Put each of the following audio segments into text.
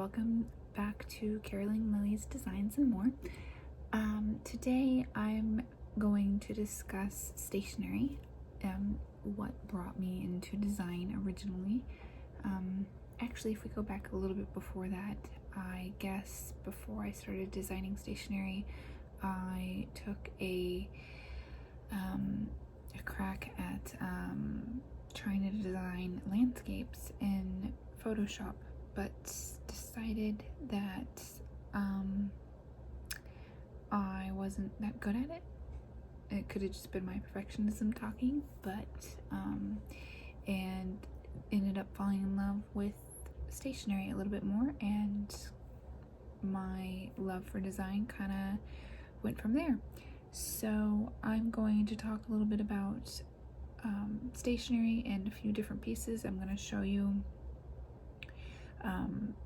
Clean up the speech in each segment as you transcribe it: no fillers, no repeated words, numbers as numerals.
welcome back to Caroline Lily's Designs and More. Today I'm going to discuss stationery, what brought me into design originally. Actually, if we go back a little bit before that, I guess before I started designing stationery, I took a crack at trying to design landscapes in Photoshop, but decided that I wasn't that good at it. It could have just been my perfectionism talking, but and ended up falling in love with stationery a little bit more, and my love for design kind of went from there. So I'm going to talk a little bit about stationery and a few different pieces. I'm going to show you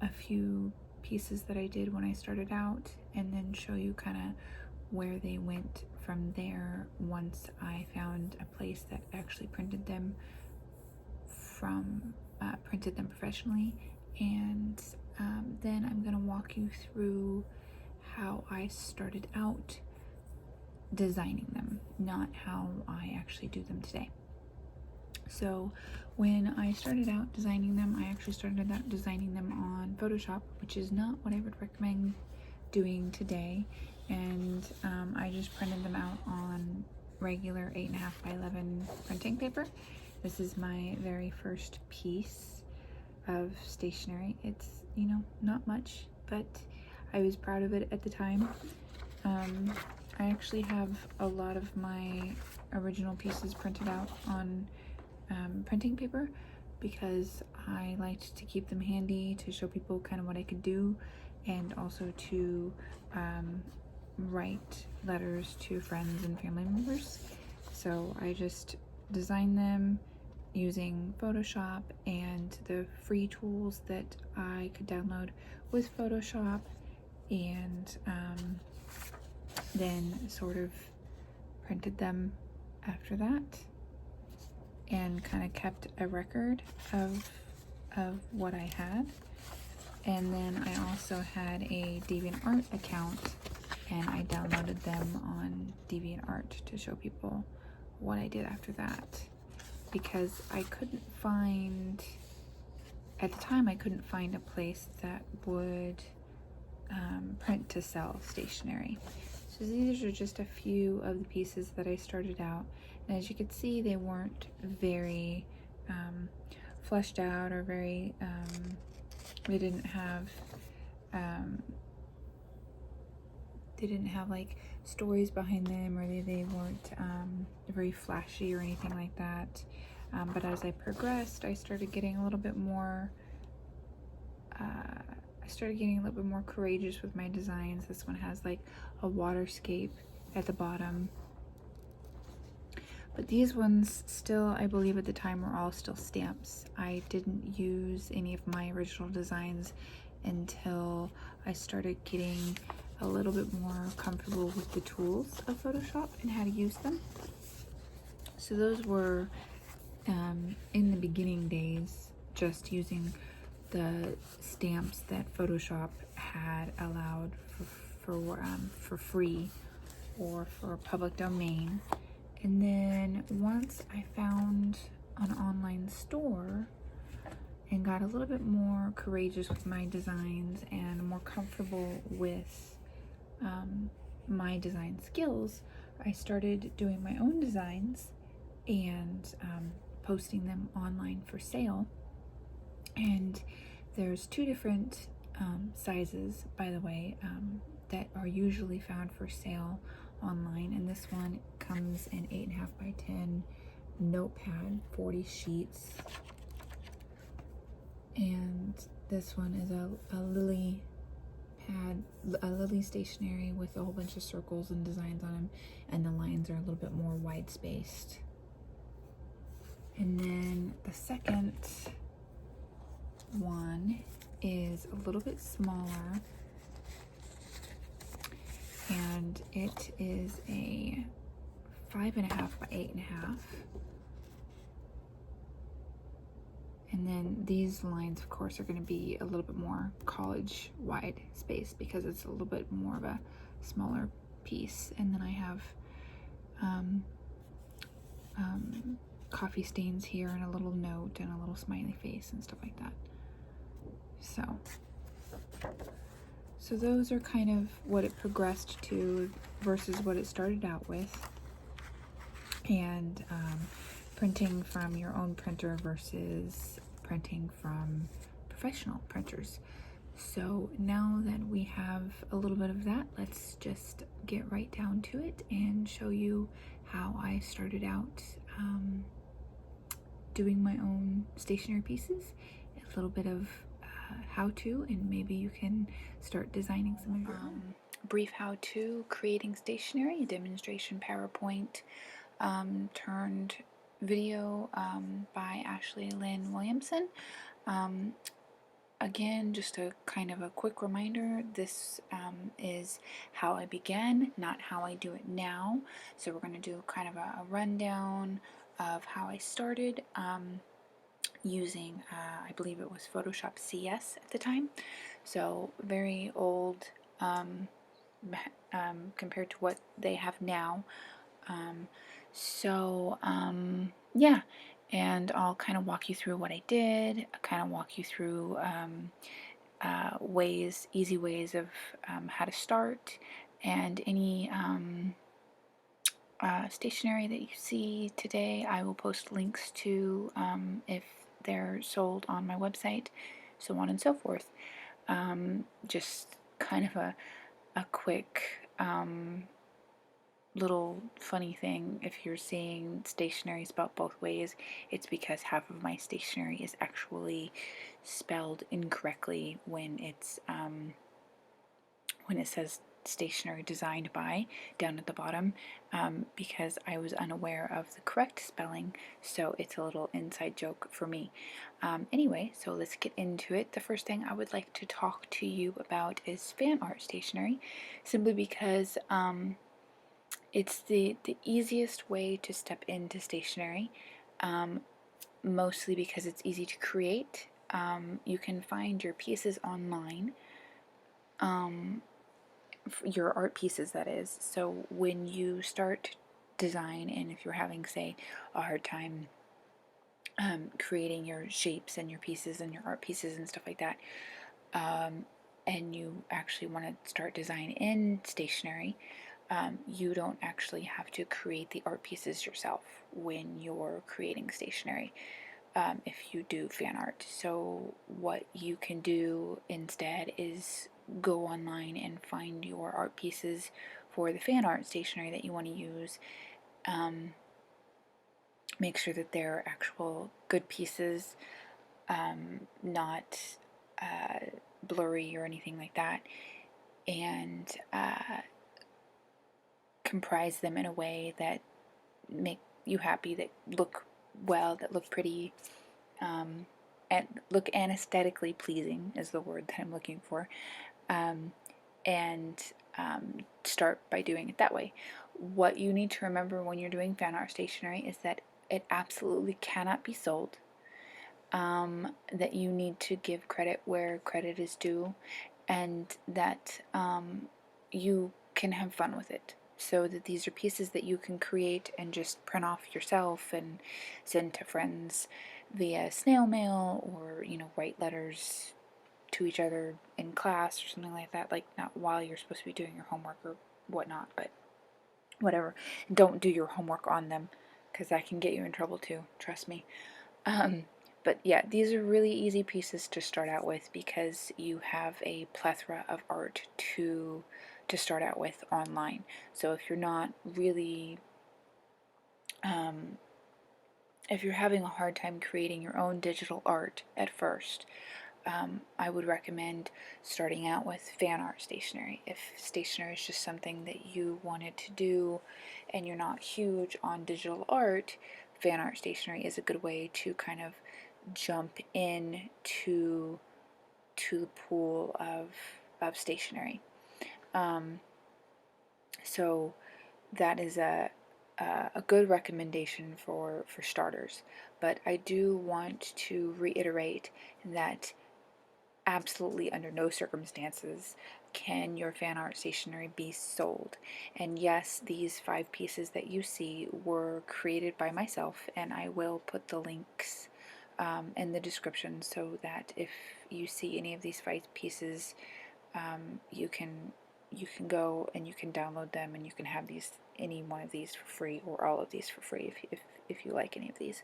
a few pieces that I did when I started out, and then show you kind of where they went from there once I found a place that actually printed them professionally. And then I'm going to walk you through how I started out designing them, not how I actually do them today. So when I started out designing them, I actually started out designing them on Photoshop, which is not what I would recommend doing today. And I just printed them out on regular 8.5 by 11 printing paper. This is my very first piece of stationery. It's, you know, not much, but I was proud of it at the time. I actually have a lot of my original pieces printed out on printing paper because I liked to keep them handy to show people kind of what I could do, and also to write letters to friends and family members. So I just designed them using Photoshop and the free tools that I could download with Photoshop, and then sort of printed them after that, and kind of kept a record of what I had. And then I also had a DeviantArt account, and I downloaded them on DeviantArt to show people what I did after that, because I couldn't find, at the time I couldn't find a place that would print to sell stationery. So these are just a few of the pieces that I started out, and as you can see, they weren't very fleshed out or very they didn't have like stories behind them, or they weren't very flashy or anything like that. But as I progressed, I started getting a little bit more courageous with my designs. This one has like a waterscape at the bottom, but these ones still, I believe at the time, were all still stamps. I didn't use any of my original designs until I started getting a little bit more comfortable with the tools of Photoshop and how to use them. So those were in the beginning days, just using the stamps that Photoshop had allowed for free or for public domain. And then once I found an online store and got a little bit more courageous with my designs and more comfortable with my design skills, I started doing my own designs and posting them online for sale. And there's two different sizes, by the way, that are usually found for sale online, and this one comes in 8.5 by 10 notepad, 40 sheets, and this one is a lily stationery with a whole bunch of circles and designs on them, and the lines are a little bit more wide spaced. And then the second one is a little bit smaller, and it is a 5.5 by 8.5, And then these lines, of course, are going to be a little bit more college-wide space because it's a little bit more of a smaller piece. And then I have coffee stains here and a little note and a little smiley face and stuff like that. So those are kind of what it progressed to versus what it started out with. And printing from your own printer versus printing from professional printers. So now that we have a little bit of that, let's just get right down to it and show you how I started out doing my own stationery pieces, a little bit of how-to, and maybe you can start designing some of your own. Brief how-to creating stationery, a demonstration PowerPoint turned video by Ashley Lynn Williamson. Again, just a kind of a quick reminder, this is how I began, not how I do it now. So we're going to do kind of a rundown of how I started using, I believe it was Photoshop CS at the time. So very old compared to what they have now. Yeah, and I'll kind of walk you through what I did, kind of walk you through easy ways of how to start, and any stationery that you see today, I will post links to if they're sold on my website, so on and so forth. Just kind of a quick little funny thing, if you're seeing stationery spelled both ways, it's because half of my stationery is actually spelled incorrectly when it's when it says stationery designed by down at the bottom, because I was unaware of the correct spelling, so it's a little inside joke for me. Anyway, so let's get into it. The first thing I would like to talk to you about is fan art stationery, simply because it's the easiest way to step into stationery, mostly because it's easy to create. You can find your pieces online, your art pieces, that is. So when you start design, and if you're having, say, a hard time creating your shapes and your pieces and your art pieces and stuff like that, and you actually want to start design in stationery, you don't actually have to create the art pieces yourself when you're creating stationery, if you do fan art. So what you can do instead is go online and find your art pieces for the fan art stationery that you want to use. Make sure that they're actual good pieces, not blurry or anything like that, and comprise them in a way that make you happy, that look well, that look pretty, and look aesthetically pleasing is the word that I'm looking for, and start by doing it that way. What you need to remember when you're doing fan art stationery is that it absolutely cannot be sold, that you need to give credit where credit is due, and that you can have fun with it. So that these are pieces that you can create and just print off yourself and send to friends via snail mail, or write letters to each other in class or something like that, like not while you're supposed to be doing your homework or whatnot, but whatever. Don't do your homework on them, because that can get you in trouble too, trust me. But yeah, these are really easy pieces to start out with because you have a plethora of art to start out with online. So if you're not really, if you're having a hard time creating your own digital art at first, I would recommend starting out with fan art stationery. If stationery is just something that you wanted to do and you're not huge on digital art, fan art stationery is a good way to kind of jump in to the pool of stationery. So that is a a good recommendation for starters. But I do want to reiterate that absolutely under no circumstances can your fan art stationery be sold. And yes, these 5 pieces that you see were created by myself, and I will put the links in the description so that if you see any of these 5 pieces, you can go and you can download them, and you can have these, any one of these for free, or all of these for free if you like any of these.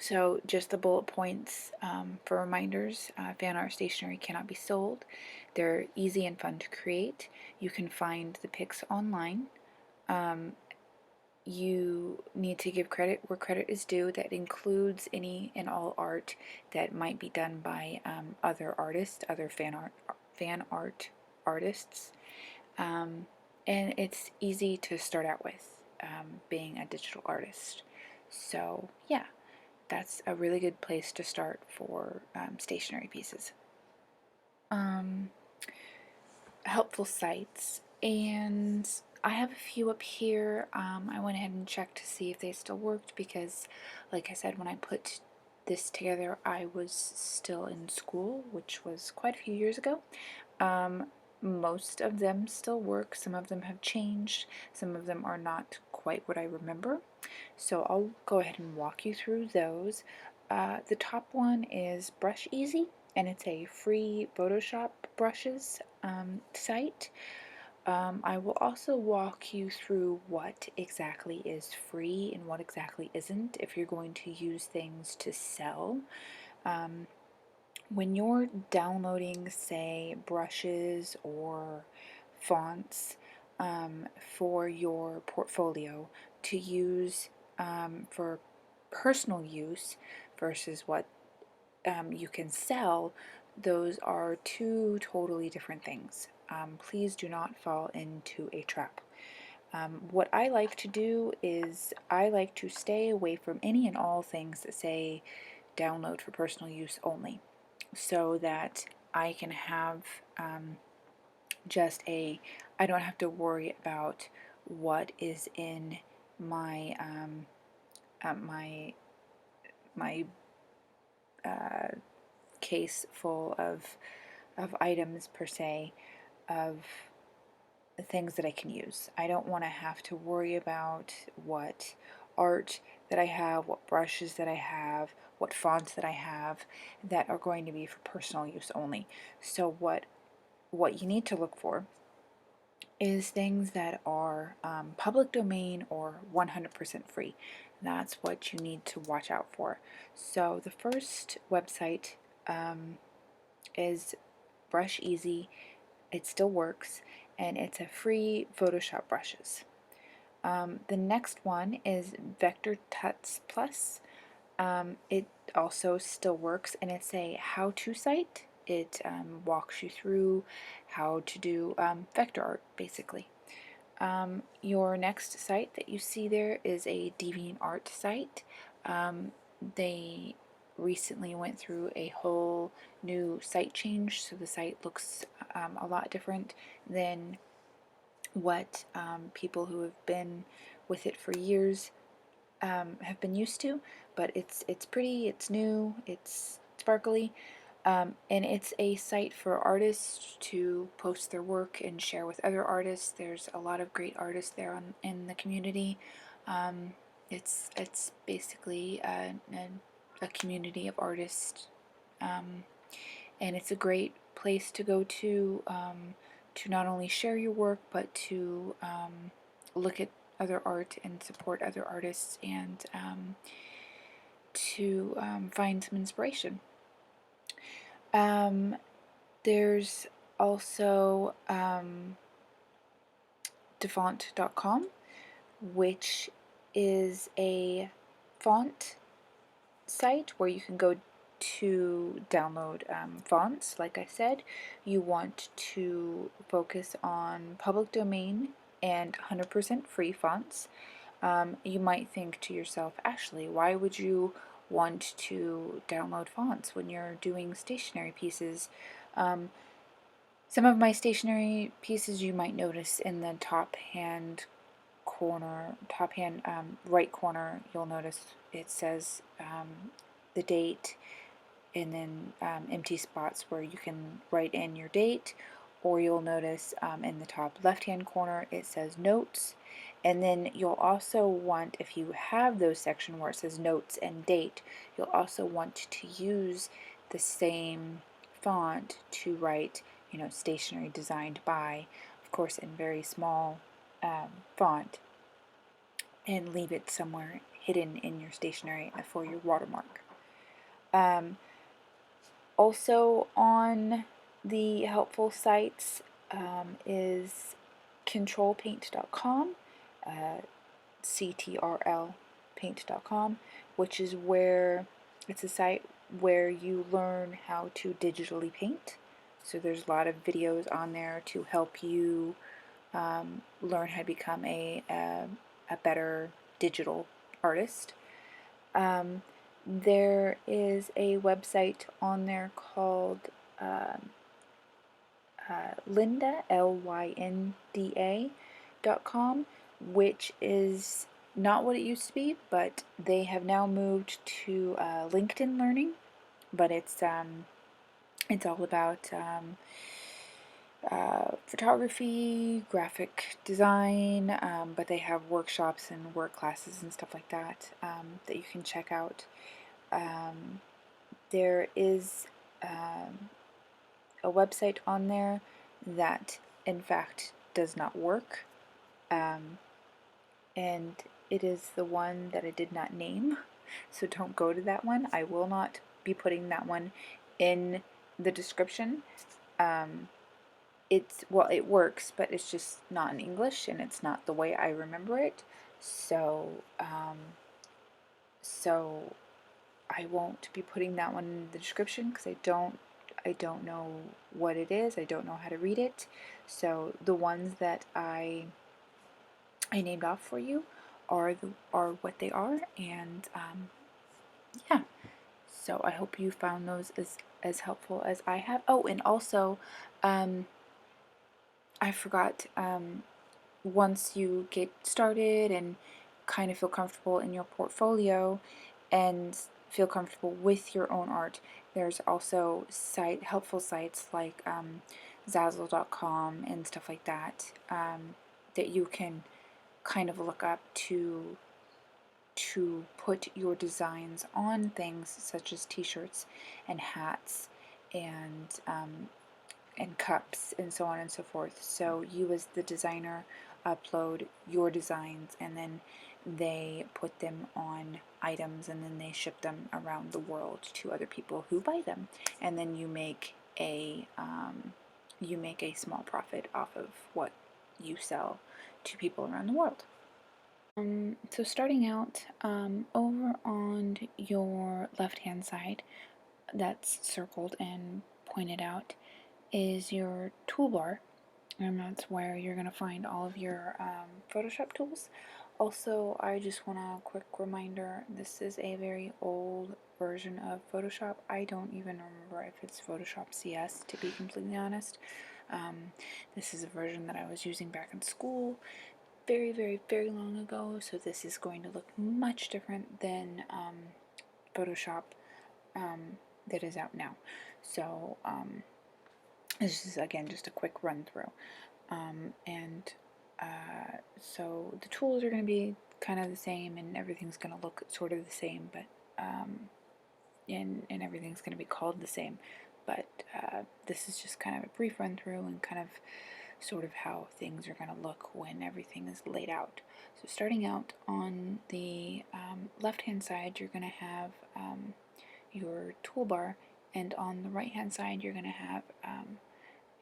So just the bullet points for reminders. Fan art stationery cannot be sold. They're easy and fun to create. You can find the pics online. You need to give credit where credit is due. That includes any and all art that might be done by other artists, other fan art artists. And it's easy to start out with being a digital artist. So yeah, that's a really good place to start for stationery pieces. Um, Helpful sites, and I have a few up here. I went ahead and checked to see if they still worked because, like I said, when I put this together, I was still in school, which was quite a few years ago. Um, Most of them still work. Some of them have changed. Some of them are not quite what I remember. So I'll go ahead and walk you through those. The top one is Brush Easy, and it's a free Photoshop brushes site. I will also walk you through what exactly is free and what exactly isn't if you're going to use things to sell. When you're downloading, say, brushes or fonts for your portfolio to use for personal use versus what you can sell, those are 2 totally different things. Please do not fall into a trap. What I like to do is I like to stay away from any and all things that say download for personal use only, so that I can have just I don't have to worry about what is in my my uh, case full of items per se, of things that I can use. I don't want to have to worry about what art that I have, what brushes that I have, what fonts that I have that are going to be for personal use only. So what you need to look for is things that are public domain or 100% free. That's what you need to watch out for. So the first website is Brush Easy. It still works, and it's a free Photoshop brushes. The next one is Vector Tuts Plus. It also still works, and it's a how-to site. It walks you through how to do vector art, basically. Your next site that you see there is a DeviantArt site. They recently went through a whole new site change, so the site looks a lot different than what people who have been with it for years have been used to. But it's pretty, it's new, it's sparkly, and it's a site for artists to post their work and share with other artists. There's a lot of great artists there in the community. It's basically a community of artists, and it's a great place to go to not only share your work, but to look at other art and support other artists, and to find some inspiration. There's also defont.com, which is a font site where you can go to download fonts. Like I said, you want to focus on public domain and 100% free fonts. You might think to yourself, Ashley, why would you want to download fonts when you're doing stationery pieces? Some of my stationery pieces, you might notice in the top hand corner, top hand right corner, you'll notice it says the date, and then empty spots where you can write in your date, or you'll notice in the top left hand corner it says notes. And then you'll also want, if you have those section where it says notes and date, you'll also want to use the same font to write, stationery designed by, of course in very small font, and leave it somewhere hidden in your stationery for your watermark. Also on the helpful sites is controlpaint.com, CTRLpaint.com, which is where it's a site where you learn how to digitally paint. So there's a lot of videos on there to help you learn how to become a better digital artist. There is a website on there called Lynda, LYNDA.com, which is not what it used to be, but they have now moved to LinkedIn Learning. But it's all about photography, graphic design, but they have workshops and work classes and stuff like that that you can check out. There is a website on there that in fact does not work, and it is the one that I did not name, so don't go to that one. I will not be putting that one in the description. It works, but it's just not in English, and it's not the way I remember it, so I won't be putting that one in the description because I don't know what it is. I don't know how to read it. So the ones that I named off for you are what they are, and yeah. So I hope you found those as helpful as I have. Oh, and also, I forgot. Once you get started and kind of feel comfortable in your portfolio and feel comfortable with your own art, there's also helpful sites like Zazzle.com and stuff like that that you can kind of look up to put your designs on things such as t-shirts and hats and cups and so on and so forth. So you as the designer upload your designs, and then they put them on items, and then they ship them around the world to other people who buy them, and then you make a small profit off of what you sell to people around the world. So starting out, over on your left hand side that's circled and pointed out is your toolbar, and that's where you're going to find all of your Photoshop tools. Also, I just want a quick reminder, this is a very old version of Photoshop. I don't even remember if it's Photoshop CS, to be completely honest. This is a version that I was using back in school very, very, very long ago, so this is going to look much different than Photoshop that is out now. So this is again just a quick run through, so the tools are going to be kind of the same, and everything's going to look sort of the same, but and everything's going to be called the same, but this is just kind of a brief run through and kind of sort of how things are going to look when everything is laid out. So starting out on the left hand side, you're going to have your toolbar, and on the right hand side you're going to have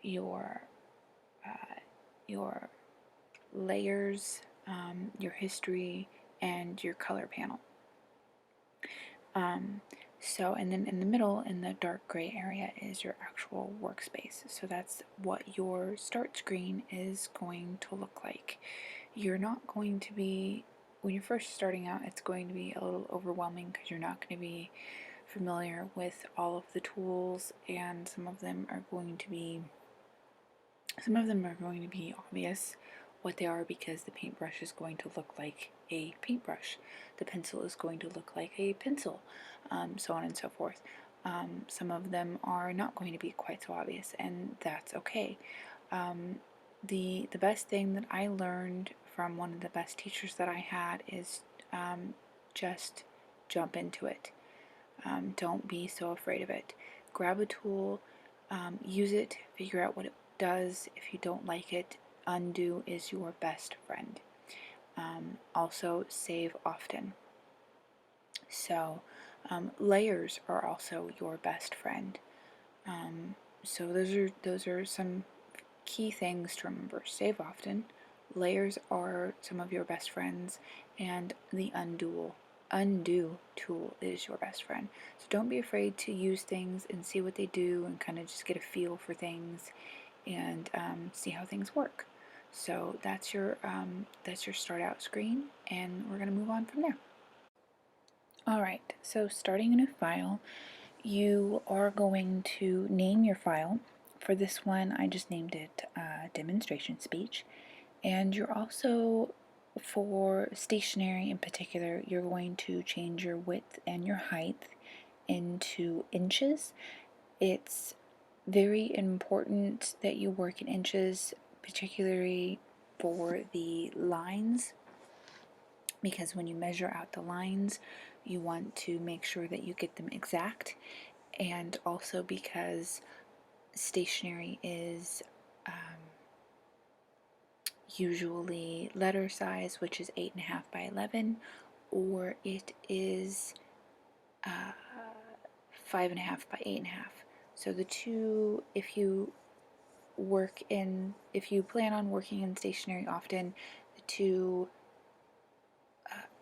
your layers, your history, and your color panel. And then in the middle, in the dark gray area, is your actual workspace. So that's what your start screen is going to look like. You're not going to be, when you're first starting out, it's going to be a little overwhelming because you're not going to be familiar with all of the tools, and some of them are going to be obvious, what they are, because the paintbrush is going to look like a paintbrush, the pencil is going to look like a pencil, so on and so forth. Some of them are not going to be quite so obvious, and that's okay. The best thing that I learned from one of the best teachers that I had is just jump into it. Don't be so afraid of it. Grab a tool, use it, figure out what it does. If you don't like it, undo is your best friend. Also, save often. So, layers are also your best friend. So those are some key things to remember. Save often. Layers are some of your best friends, and the undo tool is your best friend. So don't be afraid to use things and see what they do, and kind of just get a feel for things, and see how things work. So that's your start out screen, and we're going to move on from there. Alright, so starting a new file, you are going to name your file. For this one, I just named it Demonstration Speech. And you're also, for stationery in particular, you're going to change your width and your height into inches. It's very important that you work in inches, particularly for the lines, because when you measure out the lines, you want to make sure that you get them exact, and also because stationery is usually letter size, which is 8.5 by 11, or it is 5.5 by 8.5. So the two, if you plan on working in stationery often, the two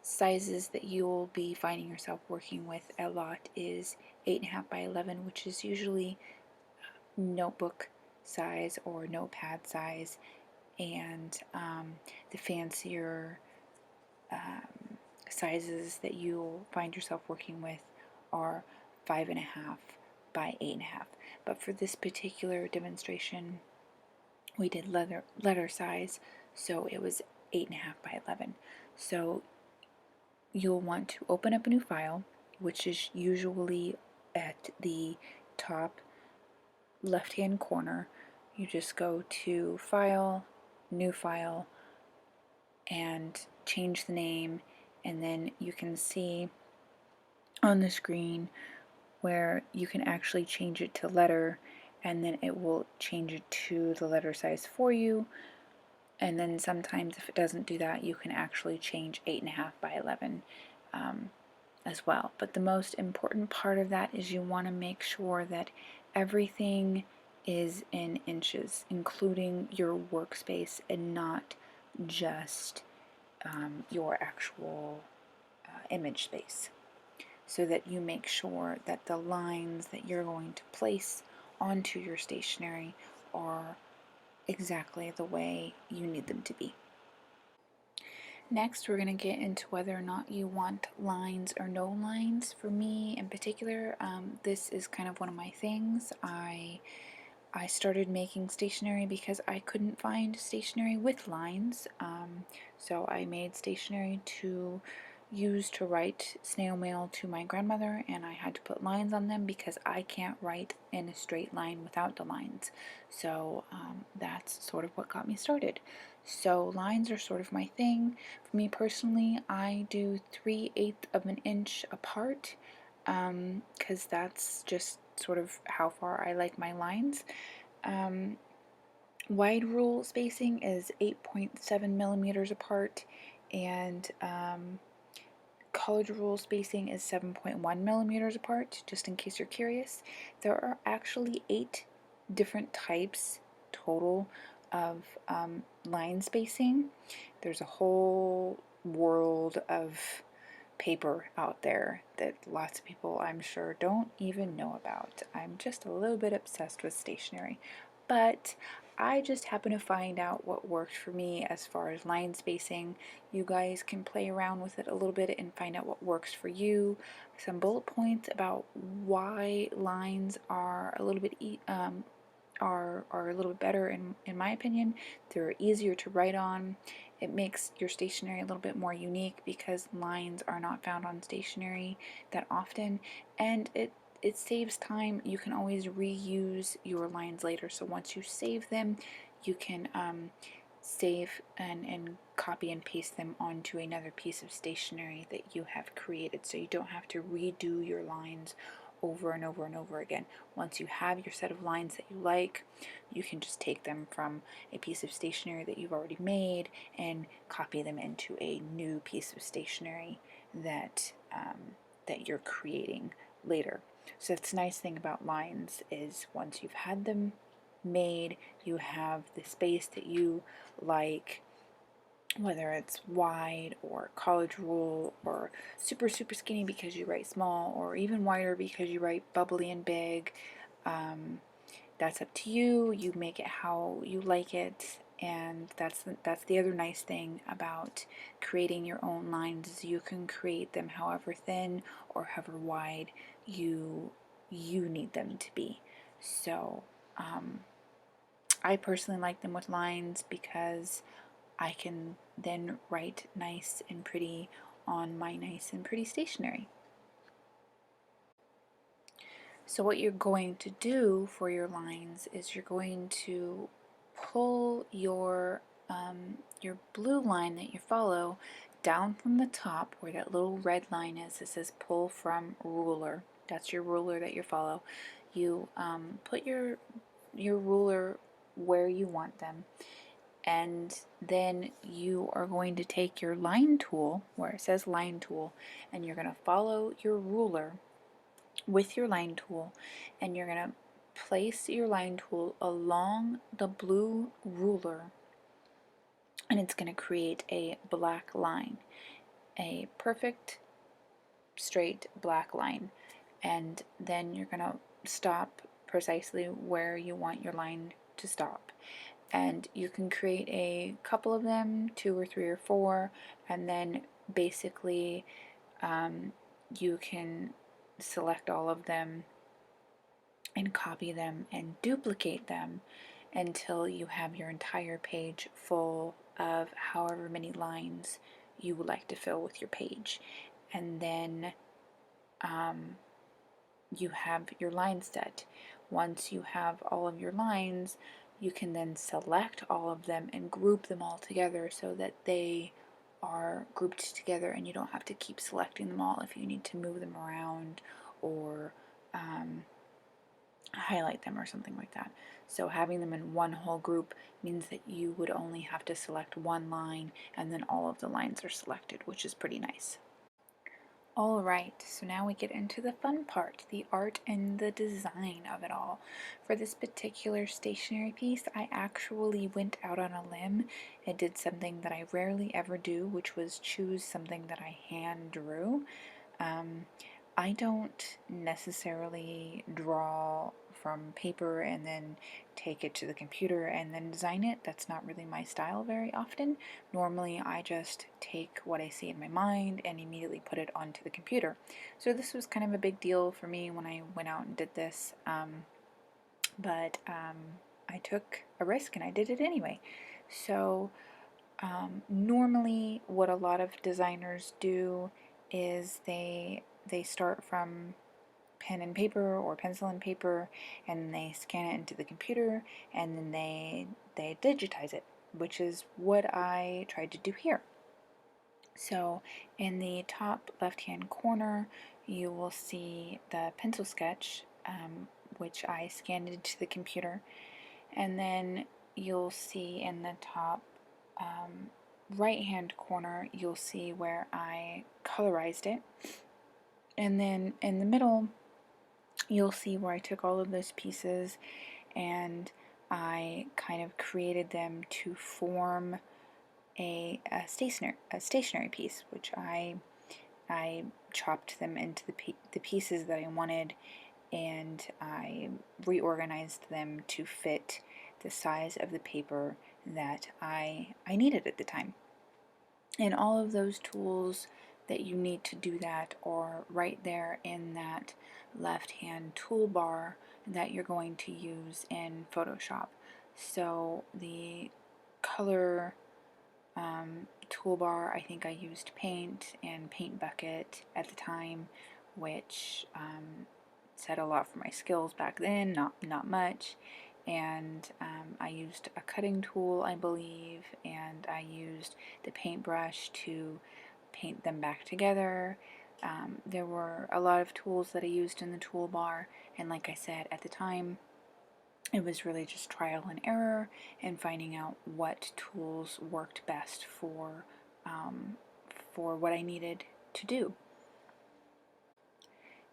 sizes that you'll be finding yourself working with a lot is 8.5 by 11, which is usually notebook size or notepad size, and the fancier sizes that you'll find yourself working with are 5.5 by 8.5. But for this particular demonstration, we did letter size, so it was 8.5 by 11. So you'll want to open up a new file, which is usually at the top left-hand corner. You just go to File, New File, and change the name, and then you can see on the screen where you can actually change it to letter, and then it will change it to the letter size for you. And then sometimes if it doesn't do that, you can actually change 8.5 by 11 as well. But the most important part of that is you want to make sure that everything is in inches, including your workspace, and not just your actual image space, so that you make sure that the lines that you're going to place onto your stationery are exactly the way you need them to be. Next, we're going to get into whether or not you want lines or no lines. For me in particular, this is kind of one of my things. I started making stationery because I couldn't find stationery with lines, so I made stationery to use to write snail mail to my grandmother, and I had to put lines on them because I can't write in a straight line without the lines. So that's sort of what got me started. So lines are sort of my thing. For me personally, I do 3/8 of an inch apart, because that's just sort of how far I like my lines. Wide rule spacing is 8.7 millimeters apart, and college rule spacing is 7.1 millimeters apart, just in case you're curious. There are actually 8 different types total of line spacing. There's a whole world of paper out there that lots of people, I'm sure, don't even know about. I'm just a little bit obsessed with stationery, but I just happen to find out what worked for me as far as line spacing. You guys can play around with it a little bit and find out what works for you. Some bullet points about why lines are a little bit are a little bit better in my opinion. They're easier to write on. It makes your stationery a little bit more unique because lines are not found on stationery that often, and it saves time. You can always reuse your lines later. So once you save them, you can save and copy and paste them onto another piece of stationery that you have created. So you don't have to redo your lines over and over and over again. Once you have your set of lines that you like, you can just take them from a piece of stationery that you've already made and copy them into a new piece of stationery that you're creating later. So that's the nice thing about lines is once you've had them made, you have the space that you like, whether it's wide or college rule or super super skinny because you write small, or even wider because you write bubbly and big. That's up to you. You make it how you like it, and that's the other nice thing about creating your own lines is you can create them however thin or however wide you need them to be. So I personally like them with lines because I can then write nice and pretty on my nice and pretty stationery. So what you're going to do for your lines is you're going to pull your blue line that you follow down from the top where that little red line is. It says pull from ruler. That's your ruler that you follow. You put your ruler where you want them, and then you are going to take your line tool where it says line tool, and you're going to follow your ruler with your line tool, and you're going to place your line tool along the blue ruler, and it's going to create a black line, a perfect straight black line. And then you're going to stop precisely where you want your line to stop. And you can create a couple of them, 2 or 3 or 4, and then basically you can select all of them and copy them and duplicate them until you have your entire page full of however many lines you would like to fill with your page. And then you have your line set. Once you have all of your lines, you can then select all of them and group them all together so that they are grouped together and you don't have to keep selecting them all if you need to move them around or highlight them or something like that. So having them in one whole group means that you would only have to select one line and then all of the lines are selected, which is pretty nice. Alright, so now we get into the fun part, the art and the design of it all. For this particular stationery piece, I actually went out on a limb and did something that I rarely ever do, which was choose something that I hand drew. I don't necessarily draw from paper and then take it to the computer and then design it. That's not really my style very often. Normally I just take what I see in my mind and immediately put it onto the computer. So this was kind of a big deal for me when I went out and did this, but I took a risk and I did it anyway. So normally what a lot of designers do is they start from pen and paper or pencil and paper, and they scan it into the computer, and then they digitize it, which is what I tried to do here. So in the top left hand corner you will see the pencil sketch, which I scanned into the computer, and then you'll see in the top right hand corner you'll see where I colorized it, and then in the middle you'll see where I took all of those pieces and I kind of created them to form a stationery piece, which I chopped them into the pieces that I wanted, and I reorganized them to fit the size of the paper that I needed at the time. And all of those tools that you need to do that are right there in that left hand toolbar that you're going to use in Photoshop. So the color toolbar, I think I used Paint and Paint Bucket at the time, which said a lot for my skills back then, not much. And I used a cutting tool, I believe, and I used the paintbrush to paint them back together. There were a lot of tools that I used in the toolbar, and like I said, at the time, it was really just trial and error and finding out what tools worked best for what I needed to do.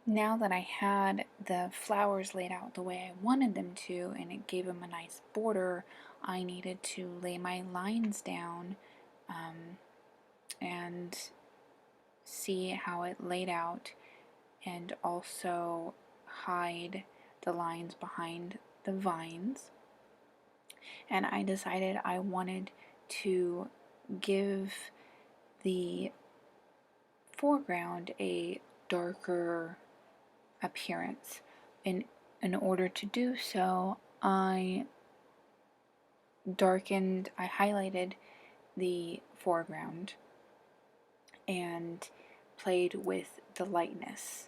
Now that I had the flowers laid out the way I wanted them to, and it gave them a nice border, I needed to lay my lines down and see how it laid out, and also hide the lines behind the vines. And I decided I wanted to give the foreground a darker appearance. In order to do so, I highlighted the foreground and played with the lightness.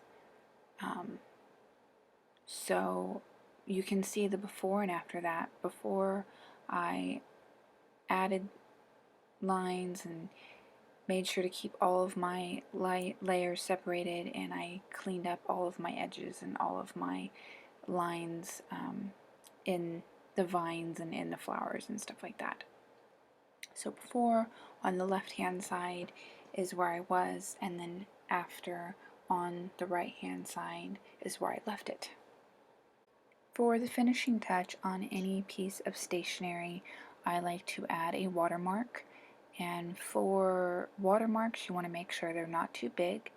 So you can see the before and after that. Before, I added lines and made sure to keep all of my layers separated, and I cleaned up all of my edges and all of my lines in the vines and in the flowers and stuff like that. So before, on the left hand side, is where I was, and then after, on the right hand side, is where I left it. For the finishing touch on any piece of stationery, I like to add a watermark. And for watermarks, you want to make sure they're not too big.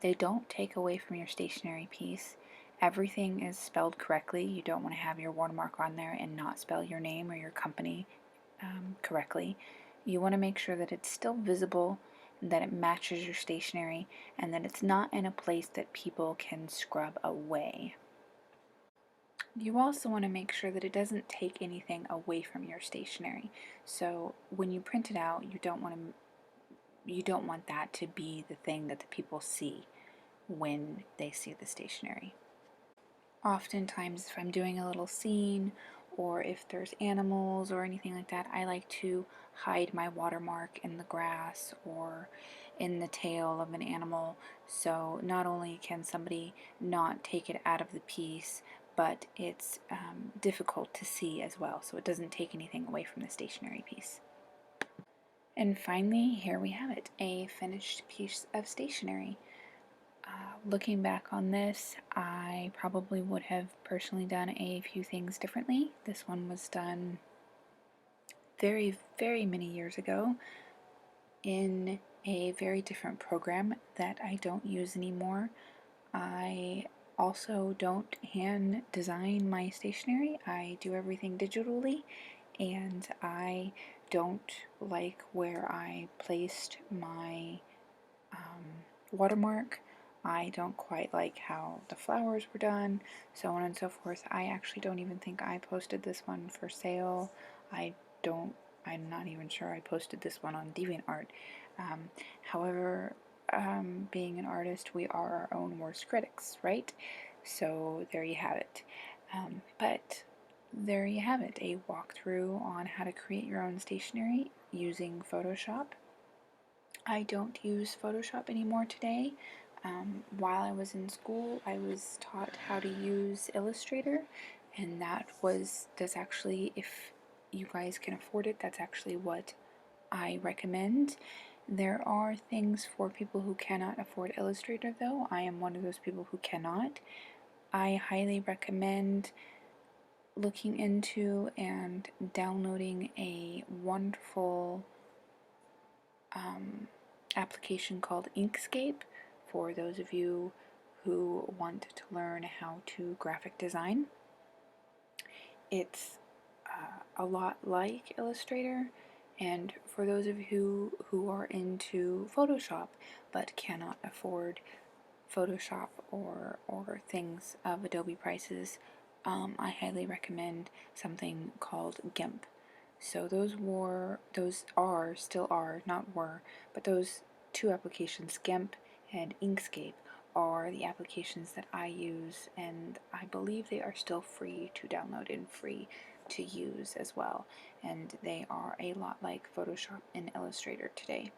They don't take away from your stationery piece. Everything is spelled correctly. You don't want to have your watermark on there and not spell your name or your company correctly. You want to make sure that it's still visible, that it matches your stationery, and that it's not in a place that people can scrub away. You also want to make sure that it doesn't take anything away from your stationery. So when you print it out, you don't want that to be the thing that the people see when they see the stationery. Oftentimes, if I'm doing a little scene or if there's animals or anything like that, I like to hide my watermark in the grass or in the tail of an animal, so not only can somebody not take it out of the piece, but it's difficult to see as well, so it doesn't take anything away from the stationery piece. And finally, here we have it, a finished piece of stationery. Looking back on this, I probably would have personally done a few things differently. This one was done very, very many years ago in a very different program that I don't use anymore. I also don't hand design my stationery. I do everything digitally, and I don't like where I placed my watermark. I don't quite like how the flowers were done, so on and so forth. I actually don't even think I posted this one for sale. I'm not even sure I posted this one on DeviantArt. However, being an artist, we are our own worst critics, right? So there you have it. But there you have it, a walkthrough on how to create your own stationery using Photoshop. I don't use Photoshop anymore today. While I was in school, I was taught how to use Illustrator, and that's actually, if you guys can afford it, that's actually what I recommend. There are things for people who cannot afford Illustrator, though. I am one of those people who cannot. I highly recommend looking into and downloading a wonderful application called Inkscape for those of you who want to learn how to graphic design. It's a lot like Illustrator, And for those of you who are into Photoshop but cannot afford Photoshop or things of Adobe prices, I highly recommend something called GIMP. So still are, not were, but those two applications, GIMP and Inkscape, are the applications that I use, and I believe they are still free to download and free to use as well. And they are a lot like Photoshop and Illustrator today.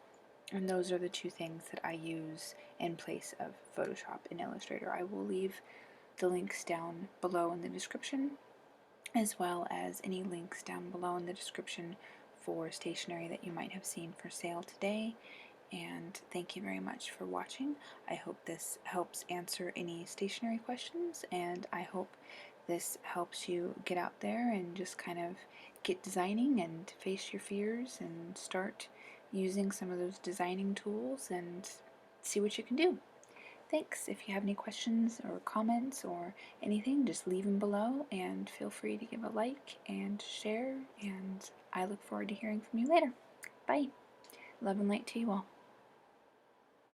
And those are the two things that I use in place of Photoshop and Illustrator. I will leave the links down below in the description, as well as any links down below in the description for stationery that you might have seen for sale today. And thank you very much for watching. I hope this helps answer any stationery questions, and I hope this helps you get out there and just kind of get designing and face your fears and start using some of those designing tools and see what you can do. Thanks. If you have any questions or comments or anything, just leave them below, and feel free to give a like and share, and I look forward to hearing from you later. Bye. Love and light to you all.